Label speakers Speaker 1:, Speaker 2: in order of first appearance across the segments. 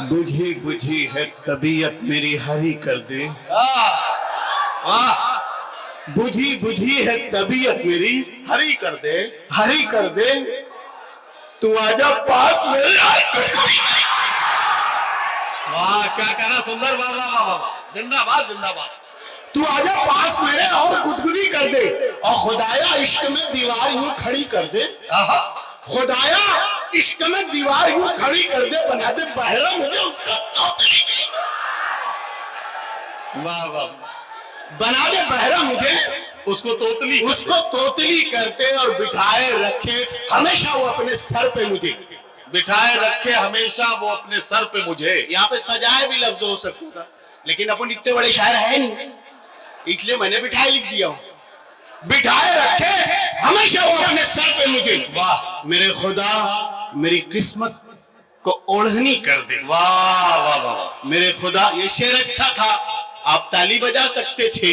Speaker 1: बुझी बुझी है तबीयत मेरी हरी कर दे। बुझी बुझी है तबीयत मेरी
Speaker 2: हरी कर दे,
Speaker 1: हरी कर दे। तू आजा पास मेरे।
Speaker 2: वाह क्या कहना सुंदर, वाह वाह वाह वाह, जिंदाबाद जिंदाबाद।
Speaker 1: तू आजा पास मेरे और गुदगुदी कर दे, और खुदाया इश्क में दीवार यूं खड़ी कर दे। खुदाया इश्क में दीवार यूं खड़ी कर दे, बना दे बहरा मुझे उसका तोतली।
Speaker 2: वाह वाह,
Speaker 1: बना दे बहरा मुझे
Speaker 2: उसको तोतली
Speaker 1: करते और बिठाए रखे हमेशा वो अपने सर पे मुझे।
Speaker 2: बिठाए रखे हमेशा वो अपने सर पे मुझे।
Speaker 1: यहाँ पे सजाए भी लफ्ज हो सकता था, लेकिन अपन इतने बड़े शायर है नहीं, इसलिए मैंने बिठाए लिख दिया। बिठाए रखे हमेशा वो अपने सर पे मुझे।
Speaker 2: वाह
Speaker 1: मेरे खुदा मेरी किस्मत को ओढ़नी कर दे।
Speaker 2: वाह वाह वाह,
Speaker 1: मेरे खुदा, ये शेर अच्छा था, आप ताली बजा सकते थे।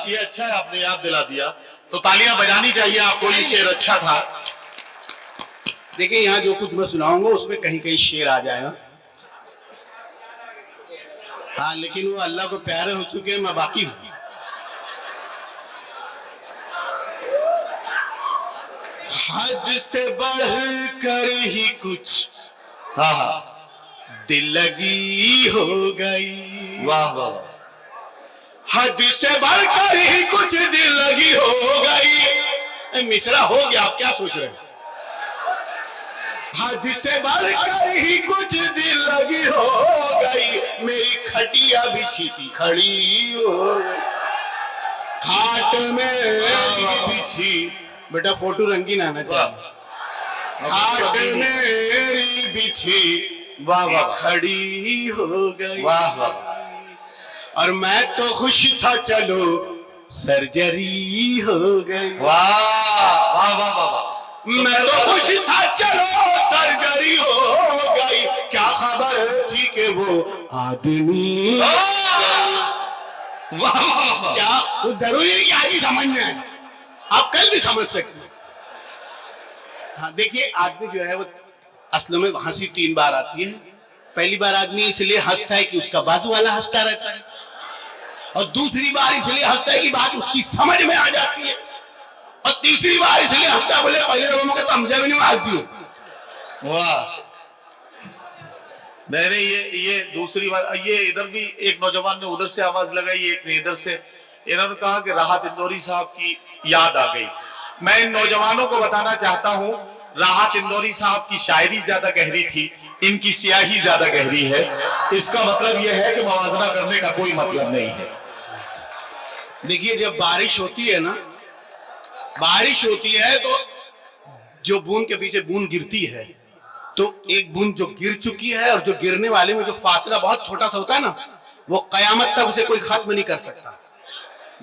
Speaker 2: ये अच्छा है, आपने याद दिला दिया, तो तालियां बजानी चाहिए आपको, ये शेर अच्छा था।
Speaker 1: देखिए यहाँ जो कुछ मैं सुनाऊंगा उसमें कहीं कहीं शेर आ जाएगा। हाँ, लेकिन वो अल्लाह को प्यारे हो चुके हैं, मैं बाकी हूं। हद से बढ़कर ही कुछ
Speaker 2: हाँ हाँ,
Speaker 1: दिल लगी हो गई।
Speaker 2: वाह वाह,
Speaker 1: हद से बढ़कर ही कुछ दिल लगी हो गई। मिसरा हो गया, आप क्या सोच रहे हैं? हद से बढ़कर ही कुछ दिल लगी हो गई, मेरी खटिया बिछी थी खड़ी हो गई, खाट में बिछी। बेटा फोटो रंगीन आना चाहिए। खाट मेरी बिछी
Speaker 2: वाह वाह,
Speaker 1: खड़ी हो गई।
Speaker 2: वाह वाह,
Speaker 1: और मैं तो खुश था, चलो सर्जरी हो गई।
Speaker 2: वाह वाह वाह वाह,
Speaker 1: मैं तो खुश था, चलो सर्जरी हो गई। क्या खबर थी कि वो आदमी।
Speaker 2: वाह वाह,
Speaker 1: क्या वो जरूरी नहीं कि आज ही समझ में आए, आप कल भी समझ सकते हैं। हाँ देखिए, आदमी जो है वो असल में हंसी 3 बार आती है। पहली बार आदमी इसलिए हंसता है कि उसका बाजू वाला हंसता रहता है, और दूसरी बार इसलिए हंसता है कि बात उसकी समझ में आ जाती है, और तीसरी बार इसलिए हंसता बोले पहले तो मुझे समझा भी नहीं, हंस दियो।
Speaker 2: वाह। मैंने ये दूसरी बार, ये इधर भी एक नौजवान ने उधर से आवाज लगाई, एक ने इधर से। इन्होंने कहा कि राहत इंदौरी साहब की याद आ गई। मैं इन नौजवानों को बताना चाहता हूं, राहत इंदौरी साहब की शायरी ज्यादा गहरी थी, इनकी स्याही ज्यादा गहरी है। इसका मतलब यह है कि मवाजना करने का कोई मतलब नहीं है।
Speaker 1: देखिए, जब बारिश होती है ना, बारिश होती है तो जो बूंद के पीछे बूंद गिरती है, तो एक बूंद जो गिर चुकी है और जो गिरने वाले में जो फासला बहुत छोटा सा होता है ना, वो कयामत तक उसे कोई खत्म नहीं कर सकता।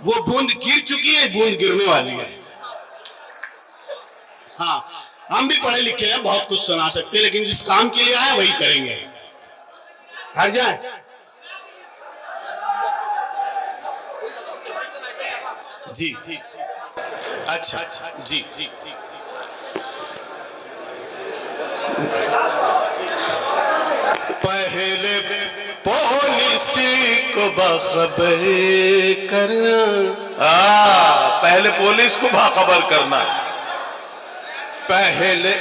Speaker 1: वो बूंद गिर चुकी है, बूंद गिरने वाली है। हाँ, हम भी पढ़े लिखे हैं, बहुत कुछ सुना सकते हैं, लेकिन जिस काम के लिए आए वही करेंगे। हट जाए। जी जी, अच्छा अच्छा, जी जी जी। पहले पुलिस को बाखबर करना।
Speaker 2: पहले पुलिस को बाखबर करना।
Speaker 1: पहले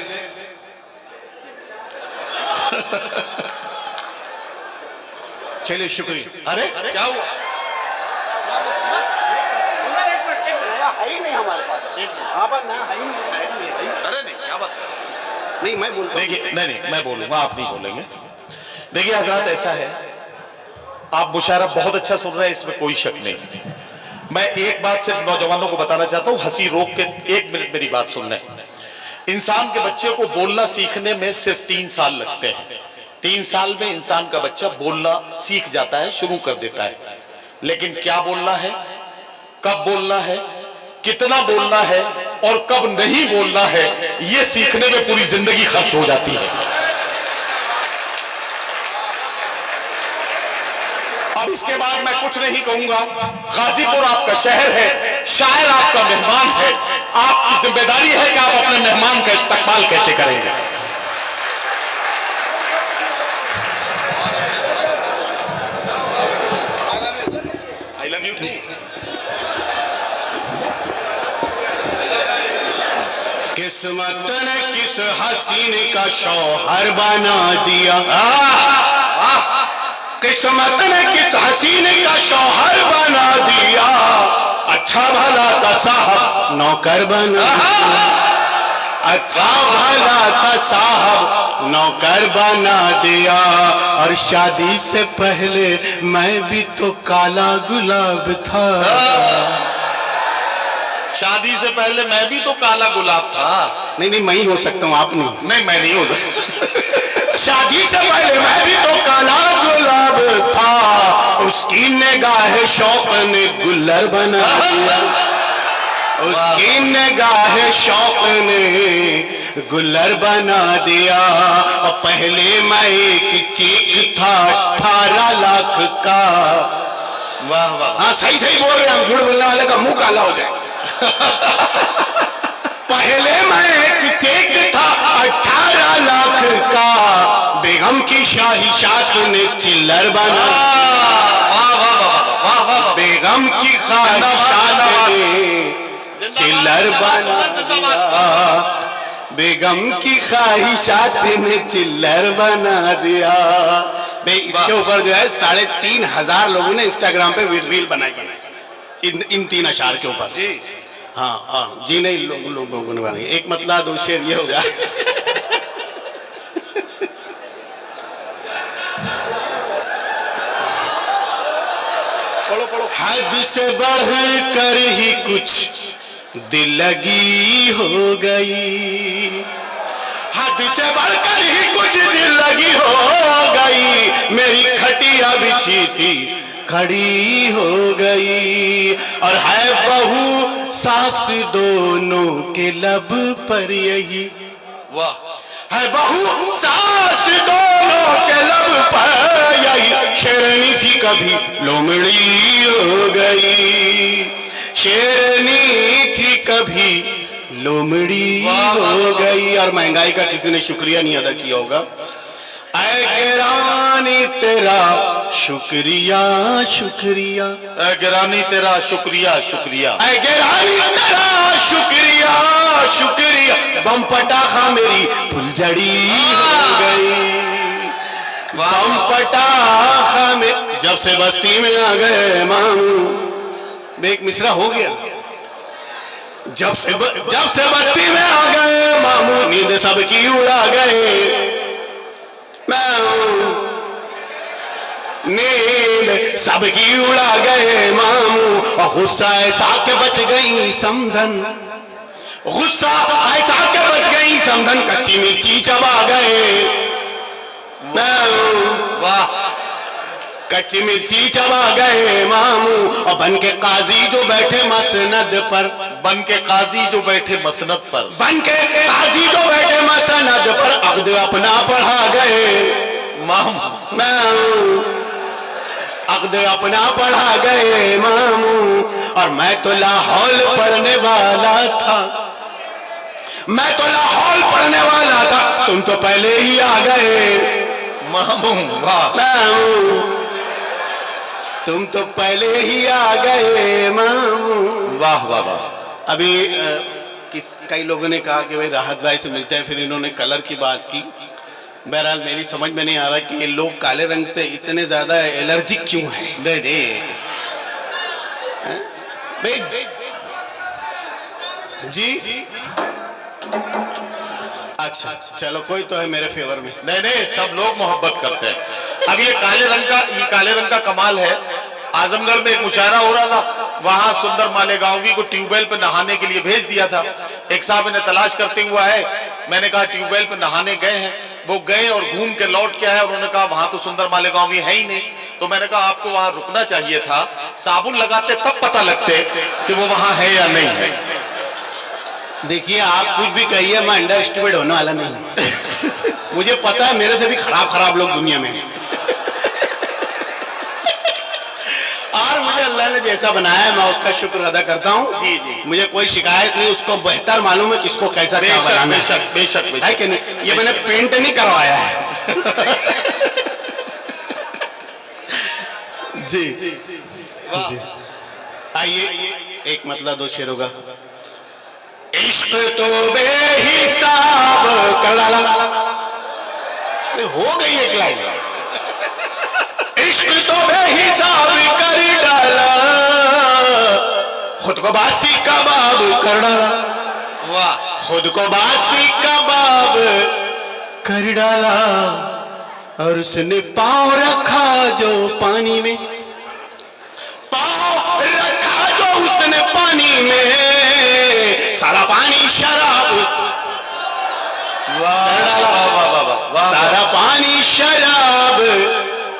Speaker 1: चलिए, शुक्रिया।
Speaker 2: अरे क्या हुआ?
Speaker 1: है ही नहीं हमारे पास। हाँ बस ना, है ही नहीं।
Speaker 2: अरे नहीं, क्या बात?
Speaker 1: नहीं, मैं बोलता हूँ।
Speaker 2: देखिए, नहीं मैं बोलूंगा, आप नहीं बोलेंगे। देखिए हजरत, ऐसा है, आप मुशायरा बहुत अच्छा सुन रहे हैं, इसमें कोई शक नहीं। मैं एक बात सिर्फ नौजवानों को बताना चाहता हूँ, हंसी रोक के 1 मिनट मेरी बात सुन लें। इंसान के बच्चे को बोलना सीखने में सिर्फ 3 साल लगते हैं। 3 साल में इंसान का बच्चा बोलना सीख जाता है, शुरू कर देता है। लेकिन क्या बोलना है, कब बोलना है, कितना बोलना है और कब नहीं बोलना है, यह सीखने में पूरी जिंदगी खर्च हो जाती है। अब इसके बाद मैं कुछ नहीं कहूंगा। गाजीपुर आपका शहर है, शायर आपका मेहमान है, आपकी जिम्मेदारी है कि आप अपने मेहमान का इस्तकबाल कैसे करेंगे।
Speaker 1: किस्मत ने किस हसीन का शौहर बना दिया, किस्मत ने किस हसीन का शौहर बना दिया, अच्छा भला था साहब नौकर बना दिया, अच्छा भला था साहब नौकर बना दिया। और शादी से पहले मैं भी तो काला गुलाब था,
Speaker 2: शादी से पहले मैं भी तो काला गुलाब था।
Speaker 1: नहीं मैं ही हो सकता हूँ, आप नहीं।
Speaker 2: नहीं मैं नहीं हो सकता।
Speaker 1: शादी से पहले मैं भी तो काला गुलाब था, उसकी निगाह शौक ने गुल्लर बना दिया, उसकी निगाह शौक ने गुल्लर बना दिया। और पहले मैं एक चेक था 18 लाख का।
Speaker 2: वाह वाह,
Speaker 1: हाँ सही सही बोल रहे हैं हम, झूठ बोलने वाले का मुंह काला हो जाए। पहले मैं एक चेक था 18 लाख का, बेगम की शाही शाख ने चिल्लर बना, बेगम की ख्वाहिशात ने चिल्लर बना दिया, बेगम की ख्वाहिशात ने चिल्लर बना दिया। इसके ऊपर जो है 3,500 लोगों ने इंस्टाग्राम पे रील बनाई है इन 3 अशार के ऊपर जी। हाँ जी, नहीं लोगों ने बनाई। एक मतलब 2 शेर ये होगा। हद से बढ़ कर ही कुछ दिल लगी हो गई, हद से बढ़कर ही कुछ दिल लगी हो गई, मेरी खटिया बिछी थी खड़ी हो गई। और है बहू सास दोनों के लब पर यही, वाह, है बहू सास दोनों के लब पर यही, शेरनी थी कभी लोमड़ी हो गई, शेरनी थी कभी लोमड़ी हो गई। और महंगाई का किसी ने शुक्रिया नहीं अदा किया होगा। ऐ गिरानी तेरा शुक्रिया शुक्रिया,
Speaker 2: ऐ गिरानी तेरा शुक्रिया शुक्रिया,
Speaker 1: ऐ गिरानी तेरा शुक्रिया शुक्रिया, बम पटाखा मेरी फुलझड़ी हो गई, बम पटाखा में जब से बस्ती में आ गए मामू। एक मिसरा हो गया, जब से बस्ती में आ गए मामू, नींद सबकी उड़ा गए, नींद सबकी उड़ा गए मामू। और गुस्सा ऐसा के बच गई समधन, गुस्सा ऐसा के बच गई समधन, कच्ची मिर्ची चबा गए, वाह, कच्ची मिर्ची चबा गए मामू। और बन के काजी जो बैठे मसनद पर,
Speaker 2: बन के काजी जो बैठे मसनद पर,
Speaker 1: बन के काजी जो बैठे मसनद पर, अक़्द अपना पढ़ा गए मामू, अक़्द अपना पढ़ा गए मामू। और मैं तो लाहौल पढ़ने वाला था, मैं तो लाहौल पढ़ने वाला था, तुम तो पहले ही आ गए
Speaker 2: मामू। वाह
Speaker 1: मामू, तुम तो पहले ही आ गए मामू।
Speaker 2: वाह वाह वाह।
Speaker 1: अभी कई लोगों ने कहा कि भाई राहत भाई से मिलते हैं, फिर इन्होंने कलर की बात की। बहरहाल मेरी समझ में नहीं आ रहा कि ये लोग काले रंग से इतने ज्यादा एलर्जिक क्यों हैं।
Speaker 2: नहीं
Speaker 1: जी अच्छा चलो, कोई तो है मेरे फेवर में।
Speaker 2: नहीं, सब लोग मोहब्बत करते हैं। अब ये काले रंग का कमाल है। आजमगढ़ में एक मुशायरा हो रहा था, वहां सुंदर मालेगांवी को ट्यूबवेल पे नहाने के लिए भेज दिया था। एक साहब इन्हें तलाश करते हुआ है, मैंने कहा ट्यूबवेल पे नहाने गए हैं, वो गए और घूम के लौट के आए, उन्होंने कहा वहां तो सुंदर मालेगांवी है ही नहीं। तो मैंने कहा आपको वहां रुकना चाहिए था, साबुन लगाते तब पता लगते कि वो वहां है या नहीं है।
Speaker 1: देखिए आप कुछ भी कहिए, मैं अंडर एस्टिमेट होने वाला नहीं। मुझे पता है मेरे से भी खराब लोग दुनिया में हैं, और मुझे अल्लाह ने जैसा बनाया है मैं उसका शुक्र अदा करता हूँ।
Speaker 2: जी।
Speaker 1: मुझे कोई शिकायत नहीं, उसको बेहतर मालूम है किसको कैसा क्या बनाना है।
Speaker 2: बेशक
Speaker 1: है कि नहीं? ये मैंने पेंट नहीं करवाया है। जी आइए एक मतलब 2 शेर होगा। इश्क तो बेहिसाब कर डाला। हो गई एक लाइन। इश्क तो बेहिसाब कर डाला, खुद को बासी कबाब कर डाला।
Speaker 2: वाह,
Speaker 1: खुद को बासी कबाब कर डाला, और उसने पाँव रखा जो पानी में, पाँव रखा जो उसने पानी में, सारा पानी शराब। सारा पानी शराब।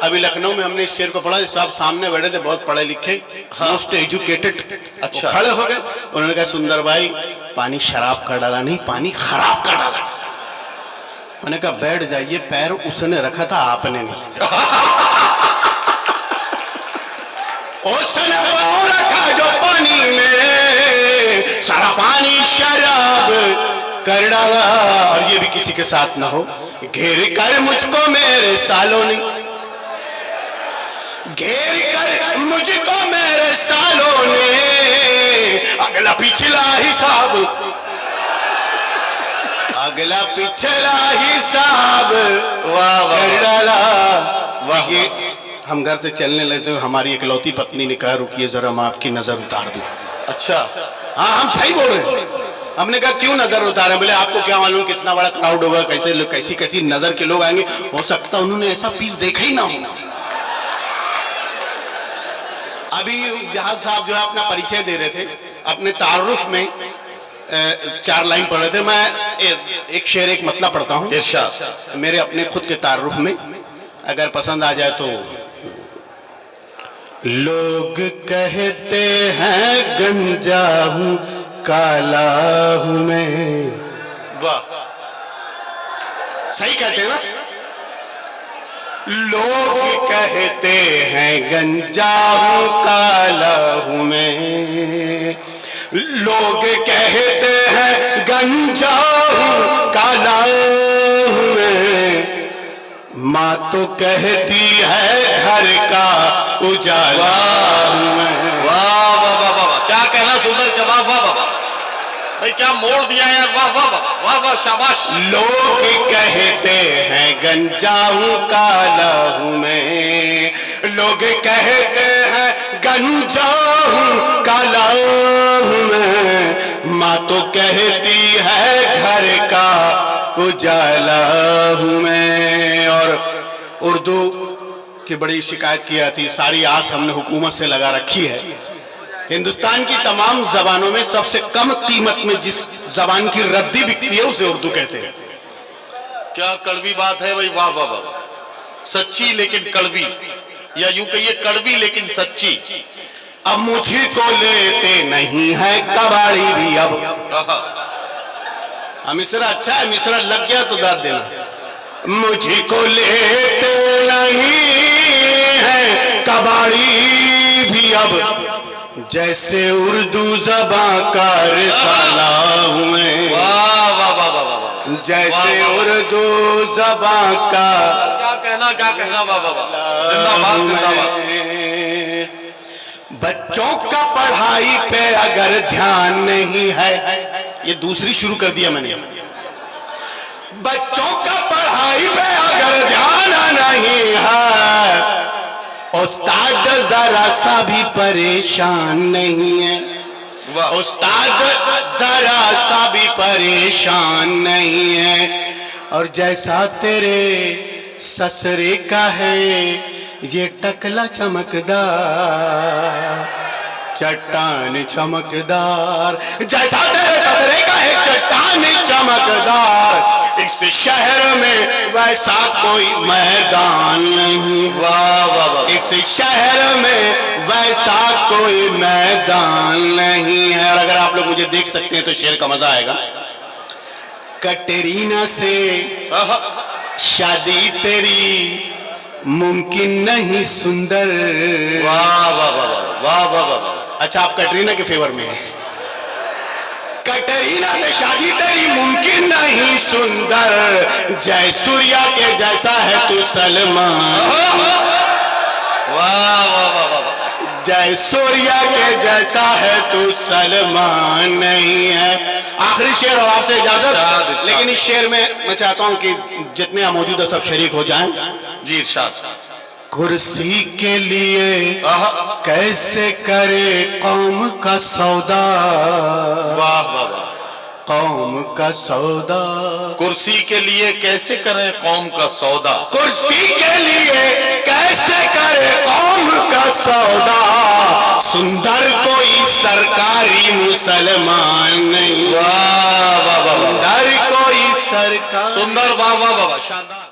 Speaker 1: अभी लखनऊ में हमने इस शेर को पढ़ा, साहब सामने बैठे थे, बहुत पढ़े लिखे, मोस्ट एजुकेटेड।
Speaker 2: अच्छा,
Speaker 1: खड़े हो गए, उन्होंने कहा सुंदर भाई पानी शराब का डाला नहीं, पानी खराब का डाला। मैंने कहा बैठ जाइए, पैर उसने रखा था आपने नहीं। उसने पाँव रखा जो पानी में, सारा पानी शराब कर डाला। और ये भी किसी के साथ ना हो, घेर कर मुझको मेरे सालों ने, घेर कर मुझको मेरे सालों ने, अगला पिछला हिसाब, अगला पिछला हिसाब कर डाला। ये हम घर से चलने लगे तो हमारी इकलौती पत्नी ने कहा रुकिए जरा मैं आपकी नजर उतार दूं।
Speaker 2: अच्छा,
Speaker 1: हाँ हम सही बोल रहे हैं। हमने कहा क्यों नजर उतारे? बोले आपको क्या मालूम कितना बड़ा क्राउड होगा, कैसे कैसी कैसी नजर के लोग आएंगे, हो सकता उन्होंने ऐसा पीस देखा ही ना हो। अभी जहाज साहब जो है अपना परिचय दे रहे थे, अपने तारुफ में 4 लाइन पढ़ रहे थे। मैं एक शेर एक मतलब पढ़ता हूँ मेरे अपने खुद के तारुफ में, अगर पसंद आ जाए तो। लोग कहते हैं गंजा हूँ काला हूँ मैं।
Speaker 2: वाह,
Speaker 1: सही कहते हैं ना? लोग कहते हैं गंजा हूँ काला हूँ मैं, लोग कहते हैं गंजा हूँ काला हूँ मैं, माँ तो कहती है घर का उजाला हूँ मैं।
Speaker 2: वाह वाह वाह वाह, क्या कहना, सुंदर जवाब। वाह वाह भाई, क्या मोड़ दिया यार। वाह वाह वाह वाह वाह, शाबाश।
Speaker 1: लोग कहते हैं गंजा हूँ काला हूँ मैं, लोग कहते हैं गंजा हूँ काला हूँ मैं, माँ तो कहती है घर का उजाला हूँ मैं। और उर्दू की बड़ी शिकायत की जाती है, सारी आस हमने हुकूमत से लगा रखी है। हिंदुस्तान की तमाम जबानों में सबसे कम कीमत में जिस जबान की रद्दी बिकती है उसे उर्दू कहते हैं।
Speaker 2: क्या कड़वी बात है भाई। वाह वाह वाह, सच्ची लेकिन कड़वी, या यूं कहिए कड़वी लेकिन सच्ची।
Speaker 1: अब मुझी को लेते नहीं है कबाड़ी भी। अब मिश्रा अच्छा है, मिश्रा लग गया तो दाद देना। मुझी को लेते नहीं है कबाड़ी भी अब, जैसे उर्दू ज़बां का रिसाला हूँ मैं।
Speaker 2: वाह वाह वाह वाह वाह,
Speaker 1: जैसे उर्दू ज़बां का
Speaker 2: क्या कहना। वाह वाह वाह, जिंदाबाद जिंदाबाद।
Speaker 1: बच्चों का पढ़ाई पे अगर ध्यान नहीं है, ये दूसरी शुरू कर दिया मैंने। बच्चों का पढ़ाई पे अगर ध्यान नहीं है, उस्ताद जरा सा भी परेशान नहीं है। उस्ताद जरा सा भी परेशान नहीं है। और जैसा तेरे ससरे का है ये टकला चमकदार, चट्टान चमकदार, जैसा तेरे ससरे का है चट्टान चमकदार, इस शहर में वैसा कोई मैदान नहीं।
Speaker 2: वाह वाह वाह,
Speaker 1: इस शहर में वैसा कोई मैदान नहीं है। और अगर आप लोग मुझे देख सकते हैं तो शेर का मजा आएगा। कटरीना से शादी तेरी मुमकिन नहीं सुंदर।
Speaker 2: वाह वाह वाह वाह वाह वाह।
Speaker 1: अच्छा, आप कटरीना के फेवर में हैं। कटरीना से शादी तेरी मुमकिन नहीं सुंदर, जय सूर्या के जैसा है तू सलमान।
Speaker 2: वाह वाह वाह वाह,
Speaker 1: जय सूर्या के जैसा है तू सलमान नहीं है। आखिरी शेर और आपसे
Speaker 2: इरशाद,
Speaker 1: इजाजत।
Speaker 2: इरशाद।
Speaker 1: लेकिन इस शेर में मैं चाहता हूं कि जितने यहाँ मौजूद है सब शरीक हो जाएं।
Speaker 2: जी इरशाद।
Speaker 1: कुर्सी के लिए
Speaker 2: आहा,
Speaker 1: कैसे करे कौम का सौदा,
Speaker 2: वाह वाह वाह।
Speaker 1: कौम का सौदा।
Speaker 2: कुर्सी के लिए कैसे करें कौम का सौदा,
Speaker 1: कुर्सी के लिए कैसे करे कौम का सौदा, सुंदर कोई सरकारी मुसलमान नहीं।
Speaker 2: वाह वाह वाह वाह।
Speaker 1: सुंदर कोई सरकार।
Speaker 2: सुंदर, वाह वाह वाह, शानदार।